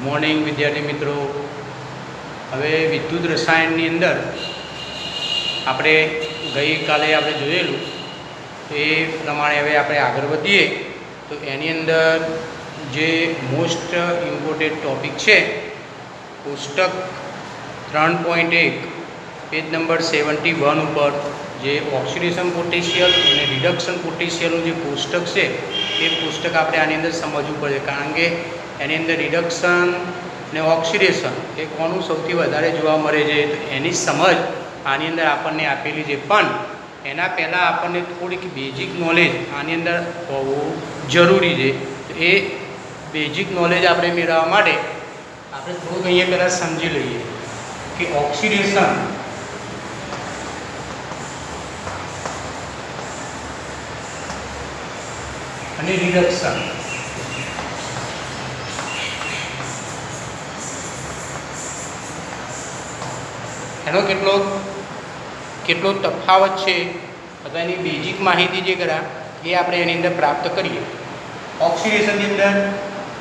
Morning વિદ્યાર્થી મિત્રો. હવે વિદ્યુત રસાયણની અંદર આપણે ગઈકાલે આપણે જોયેલું તો એ પ્રમાણે હવે આપણે આગળ વધીએ. તો એની અંદર જે મોસ્ટ ઇમ્પોર્ટન્ટ ટૉપિક છે, પુસ્તક 3.1 પેજ નંબર 71 ઉપર જે ઓક્સિડેશન પોટેન્શિયલ અને રિડક્શન પોટેન્શિયલનું જે પુસ્તક છે એ પુસ્તક આપણે આની અંદર સમજવું પડે, કારણ કે એની અંદર રિડક્શન અને ઓક્સિડેશન એ કોનું સૌથી વધારે જોવા મળે છે, તો એની સમજ આની અંદર આપણને આપેલી છે. પણ એના પહેલાં આપણને થોડીક બેઝિક નોલેજ આની અંદર હોવું જરૂરી છે. તો એ બેઝિક નોલેજ આપણે મેળવવા માટે આપણે થોડુંક અહીંયા પહેલાં સમજી લઈએ કે ઓક્સિડેશન અને રિડક્શન એનો કેટલો તફાવત છે અથવા એની બેઝિક માહિતી જે કરા એ આપણે એની અંદર પ્રાપ્ત કરીએ. ઓક્સિડેશનની અંદર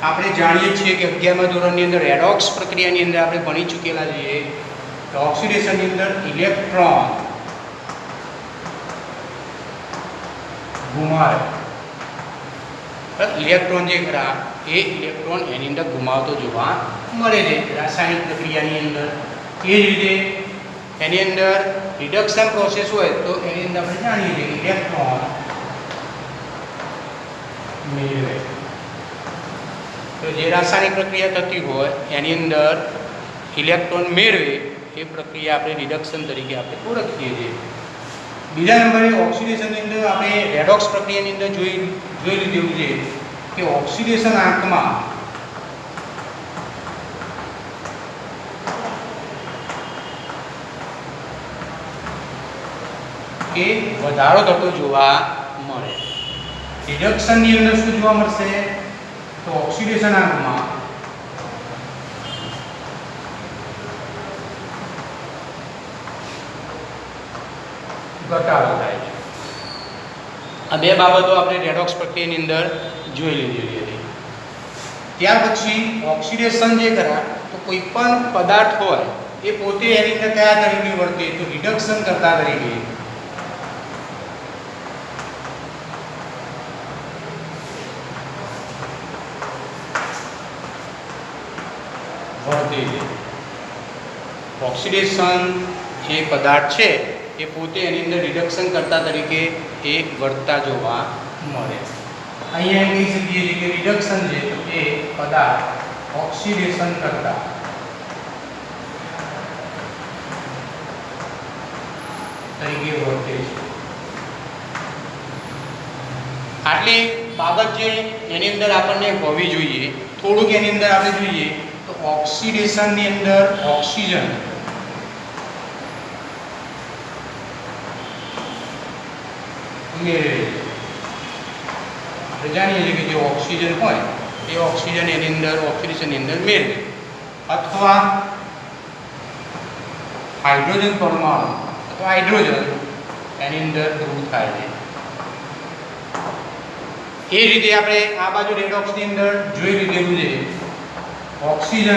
આપણે જાણીએ છીએ કે 11મા ધોરણની અંદર રેડોક્સ પ્રક્રિયાની અંદર આપણે ભણી ચૂકેલા છીએ. તો ઓક્સિડેશનની અંદર ઇલેક્ટ્રોન ગુમાવે, ઇલેક્ટ્રોન જે ખરા એ ઇલેક્ટ્રોન એની અંદર ગુમાવતો જોવા મળે છે રાસાયણિક પ્રક્રિયાની અંદર. એ જ રીતે એની અંદર રિડક્શન પ્રોસેસ હોય તો એની અંદર આપણે જાણીએ છીએ કે ઇલેક્ટ્રોન મેળવે. તો જે રાસાયણિક પ્રક્રિયા થતી હોય એની અંદર ઇલેક્ટ્રોન મેળવે એ પ્રક્રિયા આપણે રિડક્શન તરીકે આપણે ઓળખીએ છીએ. બીજા નંબરે ઓક્સિડેશનની અંદર આપણે રેડોક્સ પ્રક્રિયાની અંદર જોઈ લીધું છે કે ઓક્સિડેશન આંકમાં એ વધારો થતો જોવા મળે. રિડક્શનની અંદર શું જોવા મળશે, તો ઓક્સિડેશન આંકમાં ઘટાડો થાય છે. આ બે બાબતો આપણે રેડોક્સ પ્રક્રિયાની અંદર જોઈ લીધી હતી. ત્યાર પછી ઓક્સિડેશન જે કરા તો કોઈ પણ પદાર્થ હોય એ પોતે એની અંદર કયા તરીકે વર્તે, તો રિડક્શન કરતા તરીકે વર્તે છે. ઓક્સિડેશન જે પદાર્થ છે એ પોતે એની અંદર રિડક્શન કરતા તરીકે એ વર્તતા જોવા મળે. અહીંયા કહી શકીએ છીએ કે રિડક્શન છે તો એ પદાર્થ ઓક્સિડેશન કરતા તરીકે વર્તે છે. આટલી બાબત જે એની અંદર આપણને હોવી જોઈએ. થોડુંક એની અંદર આપણે જોઈએ તો ઓક્સિડેશનની અંદર ઓક્સિજન મેળવે. આપણે જાણીએ છીએ કે જે ઓક્સિજન હોય એ ઓક્સિજન એની અંદર ઓક્સિડેશનની અંદર મેળવે, અથવા હાઇડ્રોજન પરમાણુ અથવા હાઇડ્રોજન એની અંદર દૂર થાય છે. એ રીતે આપણે આ બાજુ રેડોક્સની અંદર જોઈ લીધેલું છે. ઓક્સિજન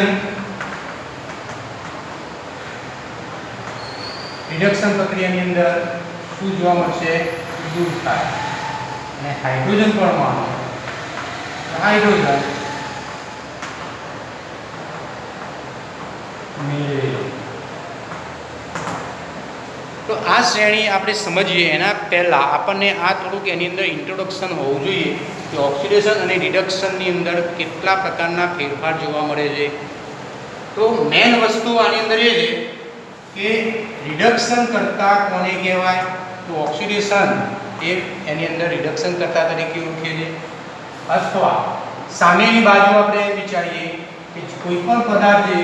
રિડક્શન પ્રક્રિયાની અંદર શું જોવા મળશે, દૂર થાય. અને હાઇડ્રોજન પરમાણુ હાઇડ્રોજન મેળવે. તો આ શ્રેણી આપણે સમજીએ એના પહેલાં આપણને આ થોડુંક એની અંદર ઇન્ટ્રોડક્શન હોવું જોઈએ કે ઓક્સિડેશન અને રિડક્શનની અંદર કેટલા પ્રકારના ફેરફાર જોવા મળે છે. તો મેઇન વસ્તુ આની અંદર એ છે કે રિડક્શન કરતા કોને કહેવાય, તો ઓક્સિડેશન એ એની અંદર રિડક્શન કરતા તરીકે ઓળખીએ છીએ. અથવા સામેની બાજુ આપણે વિચારીએ કે કોઈ પણ પદાર્થ છે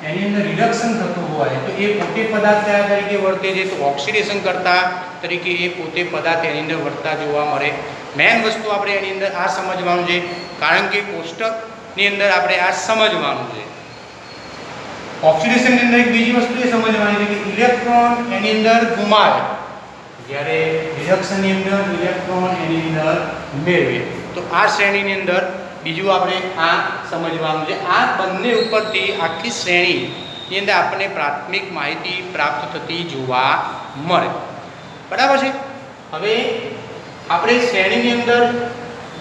એની અંદર રિડક્શન થતું હોય તો એ પોતે પદાર્થ કયા તરીકે વર્તે છે, તો ઓક્સિડેશન કરતા તરીકે એ પોતે પદાર્થ એની અંદર વર્તતા જોવા મળે. મેઇન વસ્તુ આપણે એની અંદર આ સમજવાનું છે, કારણ કે કોષ્ટકની અંદર આપણે આ સમજવાનું છે. ઓક્સિડેશનની અંદર એક બીજી વસ્તુ એ સમજવાની છે કે ઇલેક્ટ્રોન એની અંદર ગુમાવે, જ્યારે રિડક્શનની અંદર ઇલેક્ટ્રોન એની અંદર મેળવે. તો આ શ્રેણીની અંદર બીજું આપણે આ સમજવાનું છે. આ બંને ઉપરથી આખી શ્રેણીની અંદર આપણને પ્રાથમિક માહિતી પ્રાપ્ત થતી જોવા મળે. બરાબર છે. હવે આપણે શ્રેણીની અંદર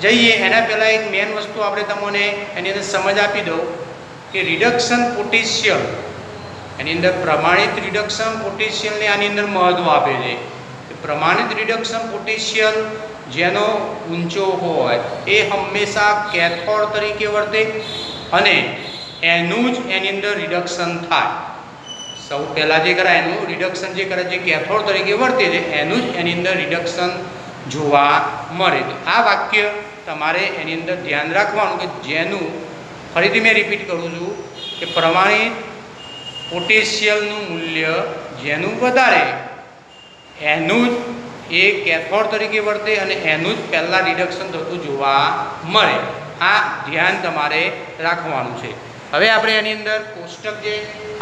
જઈએ એના પહેલાં એક મેઇન વસ્તુ આપણે તમને એની અંદર સમજ આપી દઉં કે રિડક્શન પોટેન્શિયલ એની અંદર પ્રમાણિત રિડક્શન પોટેન્શિયલને આની અંદર મહત્ત્વ આપે છે. પ્રમાણિત રિડક્શન પોટેન્શિયલ જેનો ઊંચો હોય એ હંમેશા કેથોડ તરીકે વર્તે અને એનું જ એની અંદર રિડક્શન થાય. સૌ પહેલાં જે કરાય એનું રિડક્શન જે કરે જે કેથોડ તરીકે વર્તે છે એનું જ એની અંદર રિડક્શન જોવા મળે. તો આ વાક્ય તમારે એની અંદર ધ્યાન રાખવાનું કે જેનું ફરીથી મેં રિપીટ કરું છું કે પ્રમાણિત પોટેન્શિયલનું મૂલ્ય જેનું વધારે એનું જ એ કેથોડ તરીકે વર્તે અને એનું જ પહેલાં રિડક્શન થતું જોવા મળે. આ ધ્યાન તમારે રાખવાનું છે. હવે આપણે એની અંદર કોષ્ટક જે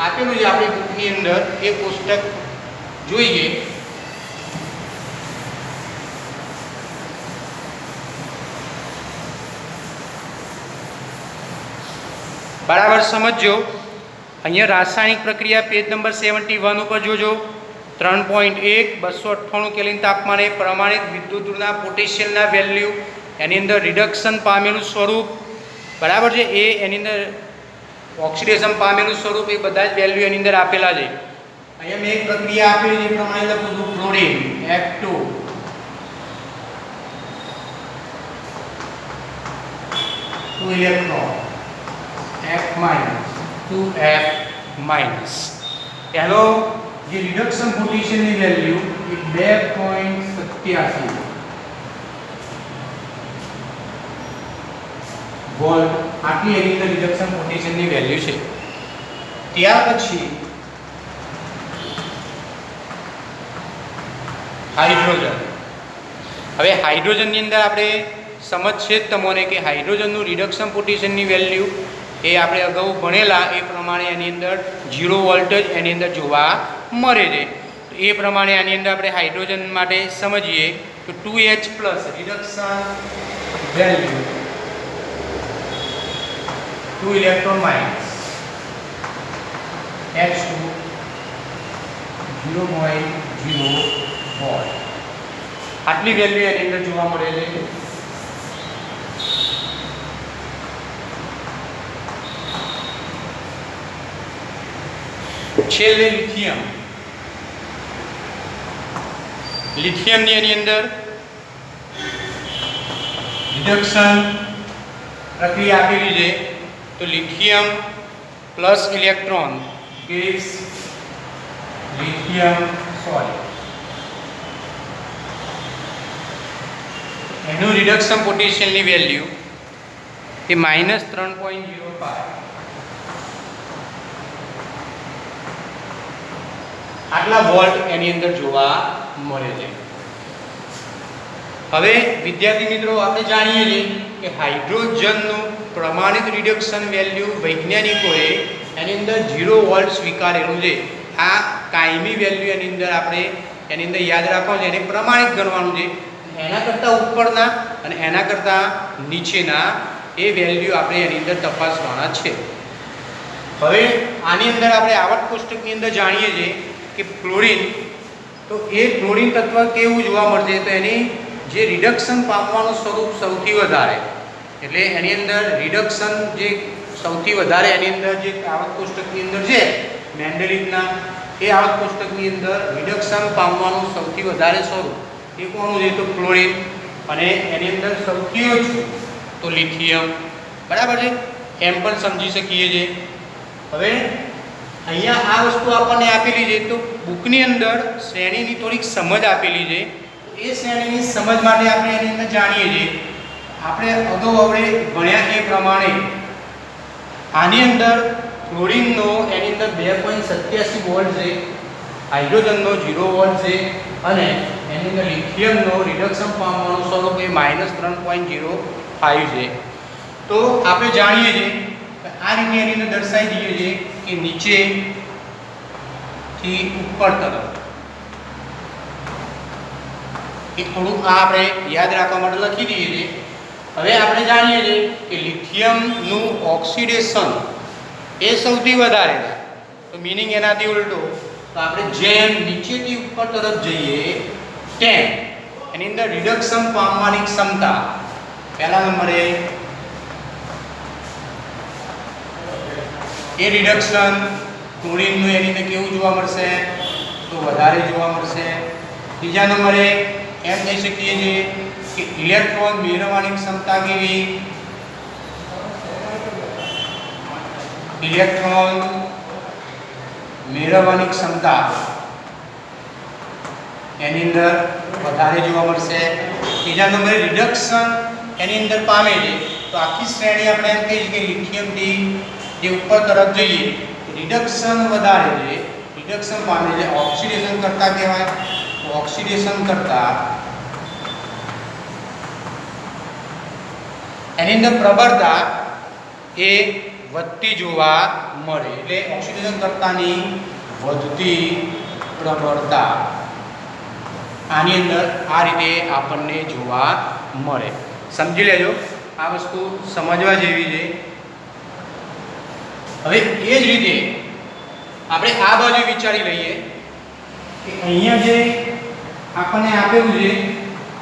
આપેલું છે આપણી બુકની અંદર એ કોષ્ટક જોઈએ. બરાબર સમજો. અહીંયા રાસાયણિક પ્રક્રિયા પેજ નંબર 71 ઉપર જોજો. 3.1 298 કેલ્વિન તાપમાને પ્રમાણિત વિદ્યુતના પોટેન્શિયલના વેલ્યુ એની અંદર રિડક્શન પામેલું સ્વરૂપ બરાબર છે. એ એની અંદર ઓક્સિડેશન પામેલું સ્વરૂપ એ બધા જ વેલ્યુ એની અંદર આપેલા છે. અહીંયા મેં એક પ્રક્રિયા આપેલી છે પ્રમાણે લખું છું chlorine F2 2 electron F - 2F-. એનો જે રિડક્શન પોટેન્શિયલની વેલ્યુ એ 2.87 વોલ્ટ આટલી એની અંદર રિડક્શન પોટેન્શિયલની વેલ્યુ છે. ત્યાર પછી હાઇડ્રોજન. હવે હાઇડ્રોજનની અંદર આપણે સમજ છે જ તમને કે હાઇડ્રોજનનું રિડક્શન પોટેન્શિયલની વેલ્યુ એ આપણે અગાઉ ભણેલા એ પ્રમાણે એની અંદર 0 વોલ્ટ જ એની અંદર જોવા મળે છે. એ પ્રમાણે આની અંદર આપણે હાઇડ્રોજન માટે સમજીએ તો 2H+ reduction value 2 electron minus H2 0.0 volt આટલી વેલ્યુ એની અંદર જોવા મળે છે. છેલ્લે લિથિયમ. લિથિયમની એની અંદર રિડક્શન પ્રક્રિયા આપેલી છે તો lithium plus electron gives lithium solid. એનું રિડક્શન પોટેન્શિયલની વેલ્યુ એ -3.05 આટલા વોલ્ટ એની અંદર જોવા મળે છે. હવે વિદ્યાર્થી મિત્રો આપણે જાણીએ છીએ કે હાઇડ્રોજનનું પ્રમાણિત રિડક્શન વેલ્યુ વૈજ્ઞાનિકોએ એની અંદર 0 વોલ્ટ સ્વીકારેલું છે. આ કાયમી વેલ્યુ એની અંદર આપણે એની અંદર યાદ રાખવાનું છે, એને પ્રમાણિત ગણવાનું છે. એના કરતાં ઉપરના અને એના કરતાં નીચેના એ વેલ્યુ આપણે એની અંદર તપાસવાના છે. હવે આની અંદર આપણે આવર્ત કોષ્ટકની અંદર જાણીએ છીએ કે ક્લોરીન, તો એ ક્લોરીન તત્વ કેવું જોવા મળશે તો એની જે રિડક્શન પામવાનું સ્વરૂપ સૌથી વધારે એટલે એની અંદર રિડક્શન જે સૌથી વધારે એની અંદર જે આવર્ત કોષ્ટકની અંદર છે મેન્ડેલિવના એ આવર્ત કોષ્ટકની અંદર રિડક્શન પામવાનું સૌથી વધારે સ્વરૂપ એ કોનું છે તો ક્લોરીન અને એની અંદર સૌથી ઓછું તો લિથિયમ. બરાબર છે, એમ પણ સમજી શકીએ છીએ. હવે અહીંયા આ વસ્તુ આપણને આપેલી છે તો બુકની અંદર શ્રેણીની થોડીક સમજ આપેલી છે. એ શ્રેણીની સમજ માટે આપણે એની અંદર જાણીએ છીએ આપણે અગાઉ આપણે ભણ્યા એ પ્રમાણે આની અંદર ક્લોરીનનો એની અંદર 2.87 વોલ્ટ છે, હાઇડ્રોજનનો 0 વોલ્ટ છે અને એની અંદર લિથિયમનો રિડક્શન પામવાનું સ્વરૂપ એ -3.05 છે. તો આપણે જાણીએ છીએ આ રીતે એની અંદર દર્શાવી દઈએ છીએ કે નીચેથી ઉપર તરફ એ થોડુંક આ આપણે યાદ રાખવા માટે લખી દઈએ છીએ હવે આપણે જાણીએ છીએ કે લિથિયમનું ઓક્સિડેશન એ સૌથી વધારે છે, તો મિનિંગ એનાથી ઉલટો, તો આપણે જેમ નીચેથી ઉપર તરફ જઈએ તેમ એની અંદર રિડક્શન પામવાની ક્ષમતા પહેલા નંબરે એ રિડક્શન ક્લોરીનનું એની અંદર કેવું જોવા મળશે, તો વધારે જોવા મળશે. બીજા નંબરે એમ કહી શકીએ છીએ કે ઇલેક્ટ્રોન મેળવવાની ક્ષમતા કેવી, ઇલેક્ટ્રોન મેળવવાની ક્ષમતા એની અંદર વધારે જોવા મળશે. ત્રીજા નંબરે રિડક્શન એની અંદર પામે છે, તો આખી શ્રેણી આપણે એમ કહીએ કે લિથિયમથી જે ઉપર તરફ જઈએ રિડક્શન વધારે છે, રિડક્શન પામે છે, ઓક્સિડેશન કરતા કહેવાય. ઓક્સિડેશન કરતા એની અંદર પ્રબળતા એ વધતી જોવા મળે, એટલે ઓક્સિડેશન કરતાની વધતી પ્રબળતા આની અંદર આ રીતે આપણને જોવા મળે. સમજી લેજો, આ વસ્તુ સમજવા જેવી છે. હવે એ જ રીતે આપણે આ બાજુ વિચારી લઈએ કે અહીંયા જે આપણને આપેલું છે,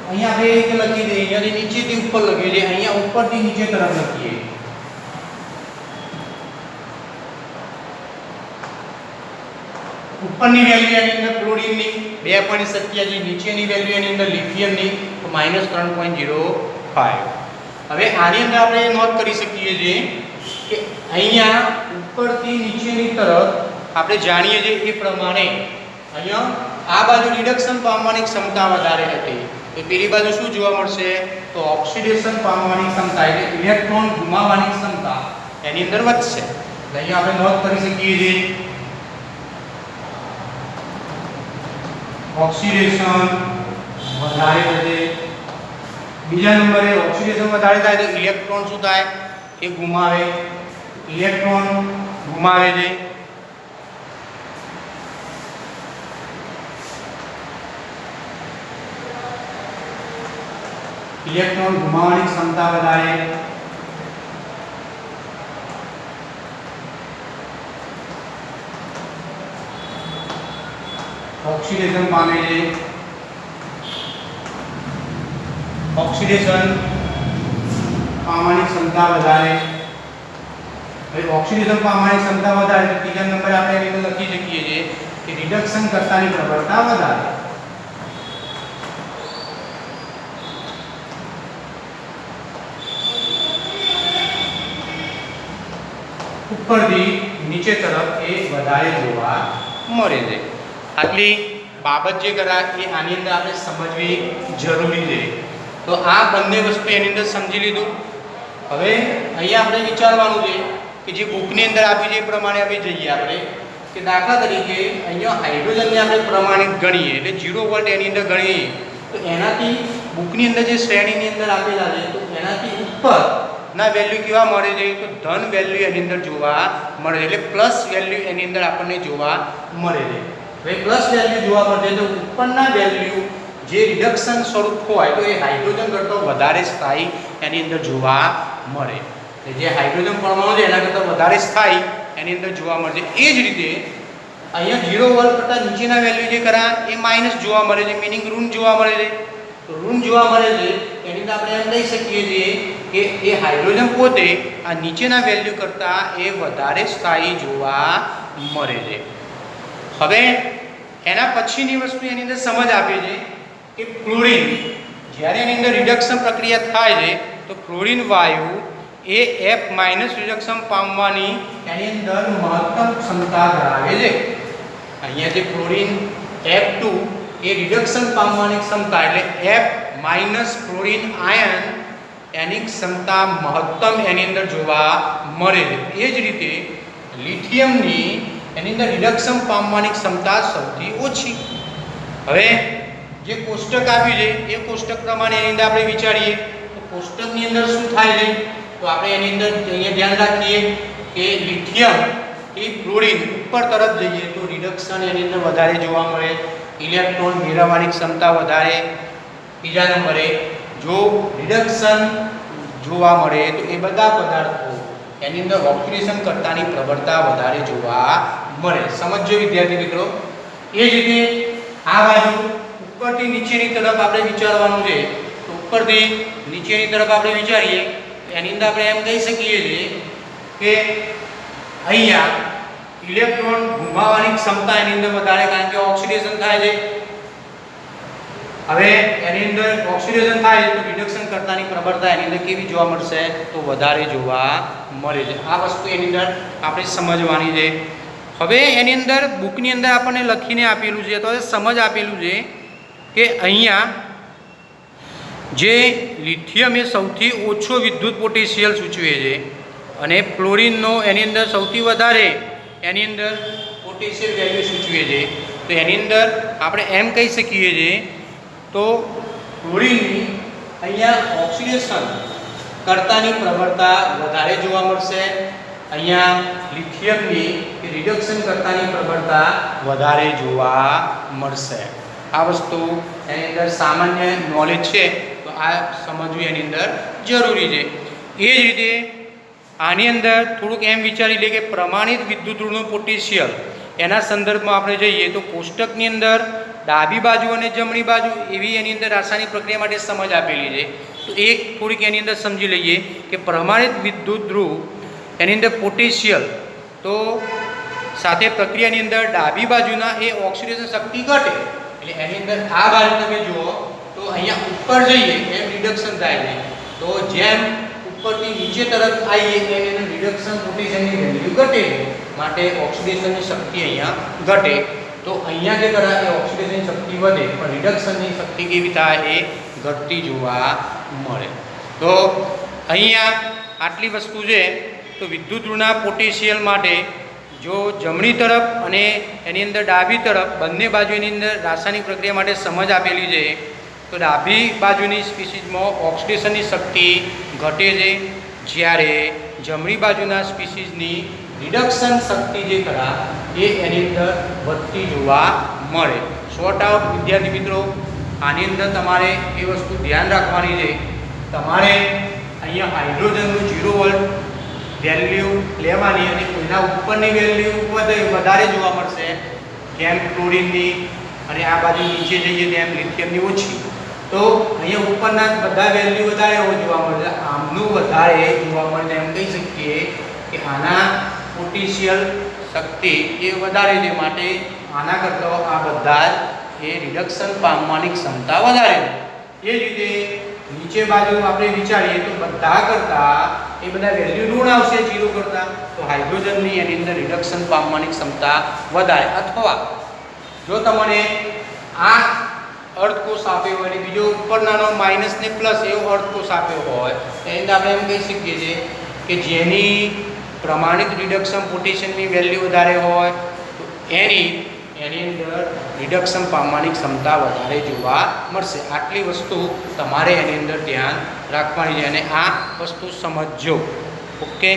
અહીંયા આપણે એક લખી દઈએ, અહીંયાથી નીચેથી ઉપર લખીએ છીએ, અહીંયા ઉપરથી નીચે તરફ લખીએ. ઉપરની વેલ્યુ એની અંદર ક્લોરીનની 2.27, નીચેની વેલ્યુ એની અંદર લિથિયમની તો -3.05. હવે આની અંદર આપણે નોંધ કરી શકીએ છીએ કે અહીંયા ઉપરથી નીચેની તરફ આપણે જાણીએ છીએ એ પ્રમાણે અહીંયા આ બાજુ રિડક્શન પામવાની ક્ષમતા વધારે હતી, એ પેલી બાજુ શું જોવા મળશે, તો ઓક્સિડેશન પામવાની ક્ષમતા એટલે ઇલેક્ટ્રોન ગુમાવવાની ક્ષમતા એની અંદર વધશે. એટલે અહીંયા આપણે નોંધ કરી શકીએ છીએ ઓક્સિડેશન વધારે થશે. બીજા નંબરે ઓક્સિડેશન વધારે થાય તો ઇલેક્ટ્રોન શું થાય, એ ગુમાવે, ઇલેક્ટ્રોન ગુમાવે છે. ઇલેક્ટ્રોન ગુમાવવાની ક્ષમતા વધારે. ઓક્સિડેશન પામે છે, ઓક્સિડેશન પામવાની ક્ષમતા વધારે. હવે ઓક્સિડેશન પામવાની ક્ષમતા વધારે તો ત્રીજા નંબરે આપણે એની અંદર લખી શકીએ છીએ કે રિડક્શન કરતાની પ્રબળતા વધારે. ઉપરથી નીચે તરફ એ વધારે જોવા મળે છે. આટલી બાબત જે કરા એ આની અંદર આપણે સમજવી જરૂરી છે. તો આ બંને વસ્તુ એની અંદર સમજી લીધું. હવે અહીંયા આપણે વિચારવાનું છે કે જે બુકની અંદર આપી છે એ પ્રમાણે હવે જઈએ આપણે કે દાખલા તરીકે અહીંયા હાઇડ્રોજનને આપણે પ્રમાણિત ગણીએ એટલે 0 વોલ્ટ એની અંદર ગણીએ તો એનાથી બુકની અંદર જે શ્રેણીની અંદર આપેલા છે તો એનાથી ઉપર ના વેલ્યુ કેવા મળે છે, તો ધન વેલ્યુ એની અંદર જોવા મળે છે, એટલે પ્લસ વેલ્યુ એની અંદર આપણને જોવા મળે છે. હવે પ્લસ વેલ્યુ જોવા મળે તો ઉપરના વેલ્યુ જે રિડક્શન સ્વરૂપ હોય તો એ હાઇડ્રોજન કરતાં વધારે સ્થાયી એની અંદર જોવા મળે. જે હાઇડ્રોજન પરમાણુ છે એના કરતાં વધારે સ્થાયી એની અંદર જોવા મળે છે. એ જ રીતે અહીંયા 0 વોલ્ટ કરતાં નીચેના વેલ્યુ જે કરા એ માઇનસ જોવા મળે છે, મિનિંગ ઋણ જોવા મળે છે. તો ઋણ જોવા મળે છે એની અંદર આપણે એમ કહી શકીએ છીએ કે એ હાઇડ્રોજન પોતે આ નીચેના વેલ્યુ કરતાં એ વધારે સ્થાયી જોવા મળે છે. હવે એના પછીની વસ્તુ એની અંદર સમજ આપે છે કે ક્લોરીન જ્યારે એની અંદર રિડક્શન પ્રક્રિયા થાય છે તો ક્લોરીન વાયુ એ F માઇનસ રિડક્શન પામવાની એની અંદર મહત્તમ ક્ષમતા ધરાવે છે. અહીંયા જે ક્લોરીન F2 એ રિડક્શન પામવાની ક્ષમતા એટલે F માઇનસ ક્લોરીન આયન એની ક્ષમતા મહત્તમ એની અંદર જોવા મળે છે. એ જ રીતે લિથિયમની એની અંદર રિડક્શન પામવાની ક્ષમતા સૌથી ઓછી. હવે જે કોષ્ટક આપ્યું છે એ કોષ્ટક પ્રમાણે એની અંદર આપણે વિચારીએ તો કોષ્ટકની અંદર શું થાય છે, તો આપણે એની અંદર અહીંયા ધ્યાન રાખીએ કે લિથિયમ એ ક્લોરીન ઉપર તરફ જઈએ તો રિડક્શન એની અંદર વધારે જોવા મળે, ઇલેક્ટ્રોન મેળવવાની ક્ષમતા વધારે. બીજા નંબરે જો રિડક્શન જોવા મળે તો એ બધા પદાર્થો એની અંદર ઓક્સિડેશન કરતાની પ્રબળતા વધારે જોવા મળે. સમજો વિદ્યાર્થી મિત્રો. એ જ રીતે આ બાજુ ઉપરથી નીચેની તરફ આપણે વિચારવાનું છે. તો ઉપરથી નીચેની તરફ આપણે વિચારીએ એની અંદર આપણે એમ કહી શકીએ છીએ કે અહીંયા ઇલેક્ટ્રોન ઘુમાવવાની ક્ષમતા એની અંદર વધારે, કારણ કે ઓક્સિડેશન થાય છે. હવે એની અંદર ઓક્સિડેશન થાય તો રિડક્શન કરતાની પ્રબળતા એની અંદર કેવી જોવા મળશે? તો વધારે જોવા મળે છે. આ વસ્તુ એની અંદર આપણે સમજવાની છે. હવે એની અંદર બુકની અંદર આપણને લખીને આપેલું છે, તો સમજ આપેલું છે કે અહીંયા જે લિથિયમ એ સૌથી ઓછો વિદ્યુત પોટેન્શિયલ સૂચવે છે અને ફ્લોરિનનો એની અંદર સૌથી વધારે એની અંદર પોટેન્શિયલ વેલ્યુ સૂચવે છે. તો એની અંદર આપણે એમ કહી શકીએ છીએ તો ફ્લોરિનની અહીંયા ઓક્સિડેશન કરતાની પ્રબળતા વધારે જોવા મળશે. અહીંયા લિથિયમની રિડક્શન કરતાની પ્રબળતા વધારે જોવા મળશે. આ વસ્તુ એની અંદર સામાન્ય નોલેજ છે, તો આ સમજવું એની અંદર જરૂરી છે. એ જ રીતે આની અંદર થોડુંક એમ વિચારી લે કે પ્રમાણિત વિદ્યુત ધ્રુવનું પોટેન્શિયલ એના સંદર્ભમાં આપણે જઈએ તો કોષ્ટકની અંદર ડાબી બાજુ અને જમણી બાજુ એવી એની અંદર રાસાયણિક પ્રક્રિયા માટે સમજ આપેલી છે. તો એક થોડીક એની અંદર સમજી લઈએ કે પ્રમાણિત વિદ્યુત ધ્રુવ એની અંદર પોટેન્શિયલ તો સાથે પ્રક્રિયાની અંદર ડાબી બાજુના એ ઓક્સિડેશન શક્તિ ઘટે, એટલે એની અંદર આ બાજુ તમે જુઓ તો અહીંયા ઉપર જઈએ એમ રિડક્શન થાય છે. તો જેમ ઉપરથી નીચે તરફ આવીએ એમ એનું રિડક્શન પોટેન્શિયલની વેલ્યુ ઘટે, માટે ઓક્સિડેશનની શક્તિ અહીંયા ઘટે. તો અહીંયા જે કરે એ ઓક્સિડેશનની શક્તિ વધે પણ રિડક્શનની શક્તિ કેવી થાય? એ ઘટતી જોવા મળે. તો અહીંયા આટલી વસ્તુ છે. તો વિદ્યુત ધ્રુવના પોટેન્શિયલ માટે જો જમણી તરફ અને એની અંદર ડાબી તરફ બંને બાજુ એની અંદર રાસાયણિક પ્રક્રિયા માટે સમજ આપેલી છે. તો ડાબી બાજુની સ્પીસીઝમાં ઓક્સિડેશનની શક્તિ ઘટે છે, જ્યારે જમણી બાજુના સ્પીસીઝની રિડક્શન શક્તિ જે ખરા એ એની અંદર વધતી જોવા મળે. શોર્ટ આઉટ વિદ્યાર્થી મિત્રો, આની અંદર તમારે એ વસ્તુ ધ્યાન રાખવાની છે. તમારે અહીંયા હાઇડ્રોજનનું 0 વોલ્ટ વેલ્યુ લેવાની અને એના ઉપરની વેલ્યુ વધારે જોવા મળશે, જેમ ક્લોરિનની, અને આ બાજુ નીચે જઈએ તેમ લિથિયમની ઓછી. તો અહીંયા ઉપરના બધા વેલ્યુ વધારે જોવા મળશે, આમનું વધારે જોવા મળે. એમ કહી શકીએ કે આના પોટેન્શિયલ શક્તિ એ વધારે છે, માટે આના કરતાં આ બધા એ રિડક્શન પામવાની ક્ષમતા વધારે છે. એ જ રીતે નીચે બાજુ આપણે વિચારીએ તો બધા કરતાં એ બધા વેલ્યુ ઋણ આવશે 0 કરતાં, તો હાઇડ્રોજનની એની અંદર રિડક્શન પામવાની ક્ષમતા વધારે. અથવા જો તમને આ અર્ધકોષ આપ્યો હોય અને બીજો ઉપરનાનો માઇનસ ને પ્લસ એવો અર્ધકોષ આપ્યો હોય, એની અંદર આપણે એમ કહી શકીએ છીએ કે જેની પ્રમાણિત રિડક્શન પોટેન્શિયલની વેલ્યુ વધારે હોય તો એની અંદર રિડક્શન પામવાની ક્ષમતા વધારે જોવા મળશે. આટલી વસ્તુ તમારે એની અંદર ધ્યાન રાખવાની છે અને આ વસ્તુ સમજજો. ઓકે.